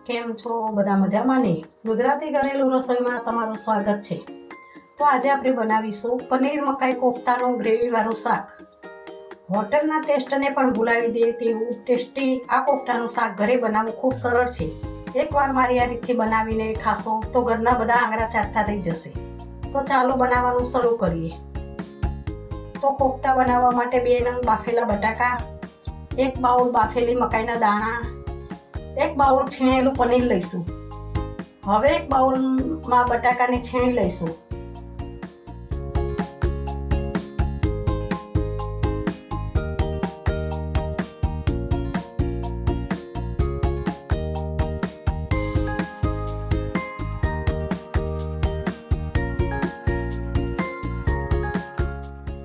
કેમ છો બધા મજામાં ને? ગુજરાતી ઘરેલું રસોઈમાં તમારું સ્વાગત છે. તો આજે આપણે બનાવીશું પનીર મકાઈ કોફતાનું ગ્રેવીવાળું શાક. હોટલના ટેસ્ટને પણ ભૂલાવી દે તેવું ટેસ્ટી આ કોફતાનું શાક ઘરે બનાવવું ખૂબ સરળ છે. એકવાર મારી આ રીતથી બનાવીને ખાશો તો ઘરના બધા આંગળા ચાટતા થઈ જશે. તો ચાલો બનાવવાનું શરૂ કરીએ. તો કોફતા બનાવવા માટે 2 નંગ બાફેલા બટાકા, 1 બાઉલ બાફેલી મકાઈના દાણા, 1 બાઉલ છીણેલું પનીર લઈશું. હવે 1 બાઉલમાં બટાકાને છીણી લઈશું.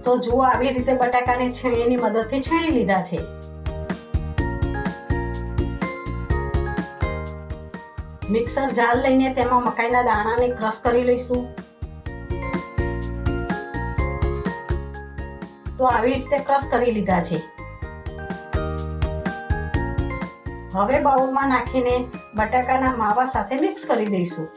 તો જુઓ, આવી રીતે બટાકાને છીણીની મદદથી છીણી લીધા છે. મિક્સર જાર લઈને તેમાં મકાઈના દાણાને ક્રશ કરી લઈશું. તો આવી રીતે ક્રશ કરી લીધા છે. હવે બાઉલમાં નાખીને બટાકાના માવા સાથે મિક્સ કરી દઈશું.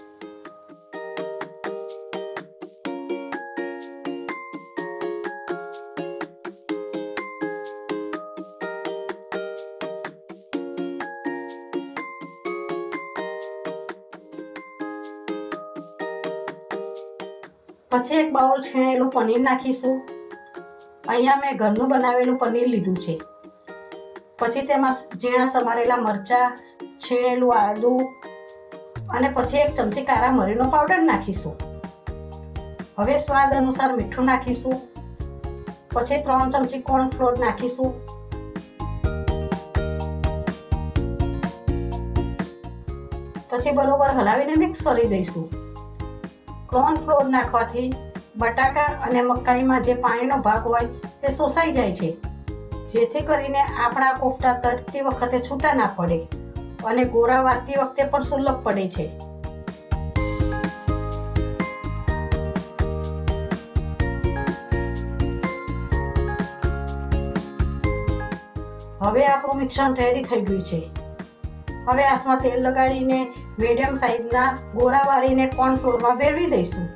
પછી 1 બાઉલ છીણેલું પનીર નાખીશું. અહીંયા મેં ઘરનું બનાવેલું પનીર લીધું છે. પછી તેમાં ઝીણા સમારેલા મરચાં, છીણેલું આદું અને પછી 1 ચમચી કાળા મરીનો પાવડર નાખીશું. હવે સ્વાદ અનુસાર મીઠું નાખીશું. પછી 3 ચમચી કોર્નફ્લોર નાખીશું. પછી બરોબર હલાવીને મિક્સ કરી દઈશું. કોર્નફ્લોર નાખવાથી બટાકા અને મકાઈમાં જે પાણીનો ભાગ હોય તે શોષાઈ જાય છે, જેથી કરીને આપણા કોફતા તળતી વખતે છૂટા ના પડે અને ગોળા વાળતી વખતે પણ સુલભ પડે છે. હવે આપણું મિશ્રણ રેડી થઈ ગયું છે. હવે હાથમાં તેલ લગાડીને મીડિયમ સાઈઝના ગોળા વાળીને કોર્નફ્લોરમાં ભેળવી દઈશું.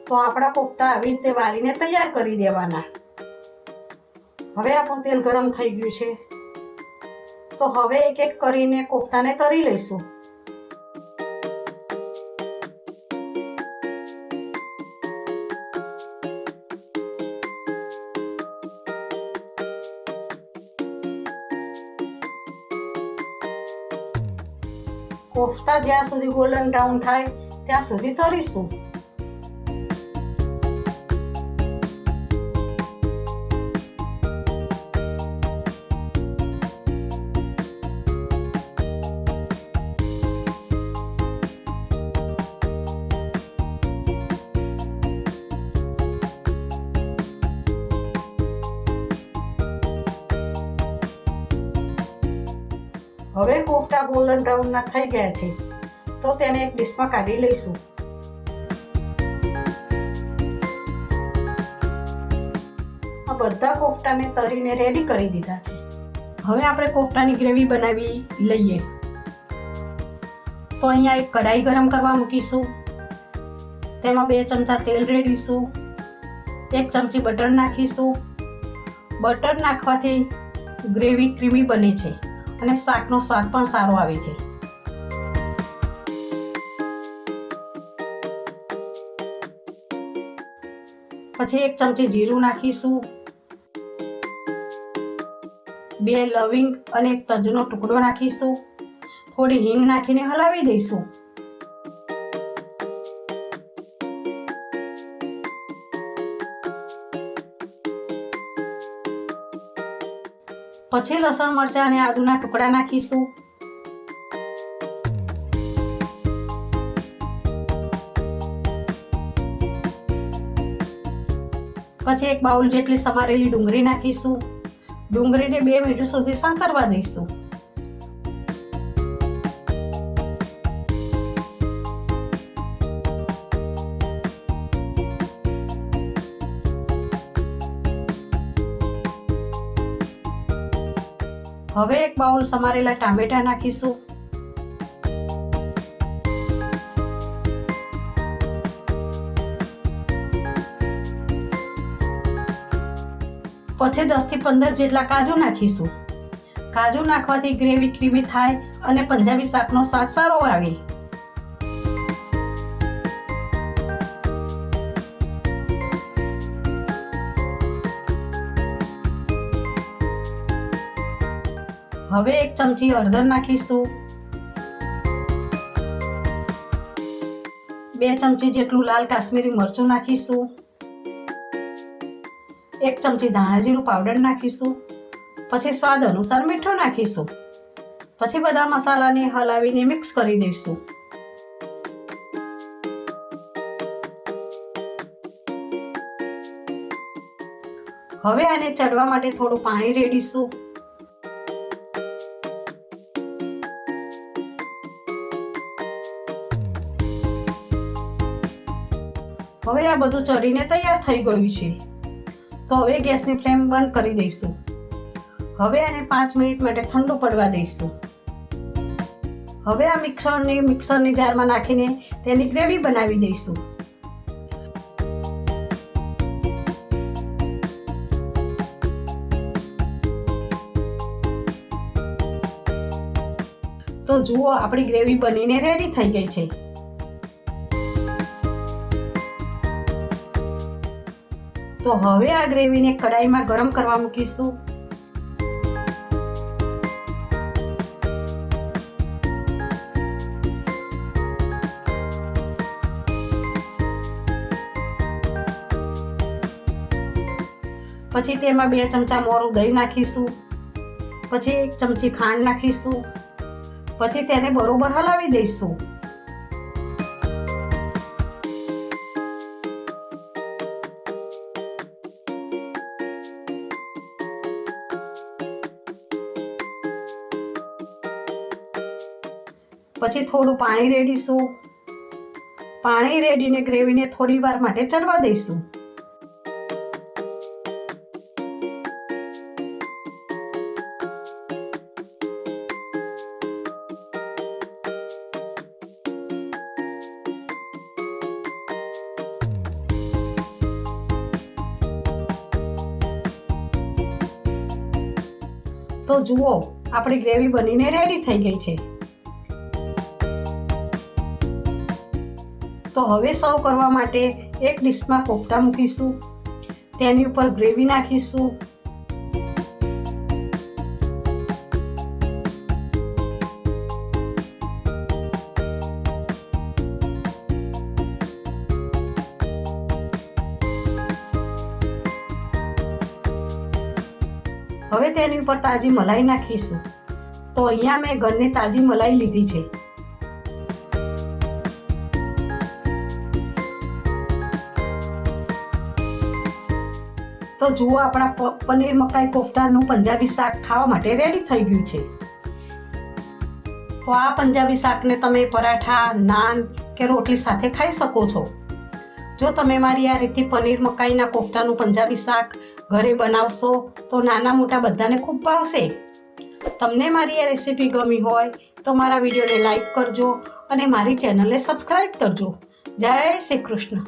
તો આપણા કોફતા આવી રીતે વાળીને તૈયાર કરી દેવાના. હવે આપણું તેલ ગરમ થઈ ગયું છે. તો હવે એક એક કરીને કોફતાને તળી લઈશું. કોફતા જ્યાં સુધી ગોલ્ડન બ્રાઉન થાય ત્યાં સુધી તળીશું. હવે કોફતા ગોલ્ડન બ્રાઉનના થઈ ગયા છે. તો તેને એક ડીશમાં કાઢી લઈશું. આ બધા કોફતાને તળીને રેડી કરી દીધા છે. હવે આપણે કોફતાની ગ્રેવી બનાવી લઈએ. તો અહીંયા એક કઢાઈ ગરમ કરવા મૂકીશું. તેમાં 2 ચમચા તેલ રેડીશું. 1 ચમચી બટર નાખીશું. બટર નાખવાથી ગ્રેવી ક્રીમી બને છે અને શાકનો સ્વાદ પણ સારો આવે છે. પછી 1 ચમચી જીરું નાખીશું. 2 લવિંગ અને 1 તજનો ટુકડો નાખીશું. થોડી હિંગ નાખીને હલાવી દઈશું. પછી લસણ, મરચાં અને આદુના ટુકડા નાખીશું. પછી 1 બાઉલ જેટલી સમારેલી ડુંગળી નાખીશું. ડુંગળીને 2 મિનિટ સુધી સાંતળવા દઈશું. હવે એક બાઉલ સમારેલા ટામેટા નાખીશું. પછી 10 થી 15 જેટલા કાજુ નાખીશું. કાજુ નાખવાથી ગ્રેવી ક્રીમી થાય અને પંજાબી શાકનો સ્વાદ સારો આવે. હવે 1 ચમચી હળદર નાખીશું. 2 ચમચી જેટલું લાલ કાશ્મીરી મરચું નાખીશું. 1 ચમચી ધાણા જીરું પાવડર નાખીશું. પછી સ્વાદ અનુસાર મીઠું નાખીશું. પછી બધા મસાલાને હલાવીને મિક્સ કરી દઈશું. હવે આને ચડવા માટે થોડું પાણી રેડીશું. હવે આ બધું ચડીને તૈયાર થઈ ગયું છે. તો હવે ગેસની ફ્લેમ બંધ કરી દઈશું. હવે આને 5 મિનિટ માટે ઠંડુ પડવા દઈશું. હવે આ મિક્સરની જારમાં નાખીને તેની ગ્રેવી બનાવી દઈશું. તો જુઓ, આપણી ગ્રેવી બનીને રેડી થઈ ગઈ છે. તો હવે આ ગ્રેવીને કડાઈમાં ગરમ કરવા મૂકીશું. પછી તેમાં 2 ચમચા મોરું દહીં નાખીશું. પછી 1 ચમચી ખાંડ નાખીશું. પછી તેને બરોબર હલાવી દઈશું. પછી થોડું પાણી રેડીશું. પાણી રેડીને ગ્રેવીને થોડી વાર માટે ચડવા દઈશું. તો જુઓ, આપણી ગ્રેવી બનીને રેડી થઈ ગઈ છે. તો હવે સર્વ કરવા માટે એક ડીશમાં કોફતા મૂકીશું. તેની ઉપર ગ્રેવી નાખીશું. હવે તેની ઉપર તાજી મલાઈ નાખીશું. તો અહીંયા મેં ઘરની તાજી મલાઈ લીધી છે. તો જુઓ, આપણા પનીર મકાઈ કોફતાનું પંજાબી શાક ખાવા માટે રેડી થઈ ગયું છે. તો આ પંજાબી શાકને તમે પરાઠા, નાન કે રોટલી સાથે ખાઈ શકો છો. જો તમે મારી આ રીતથી પનીર મકાઈના કોફતાનું પંજાબી શાક ઘરે બનાવશો તો નાના મોટા બધાને ખૂબ ભાવશે. તમને મારી આ રેસીપી ગમી હોય તો મારા વિડીયોને લાઈક કરજો અને મારી ચેનલને સબસ્ક્રાઈબ કરજો. જય શ્રી કૃષ્ણ.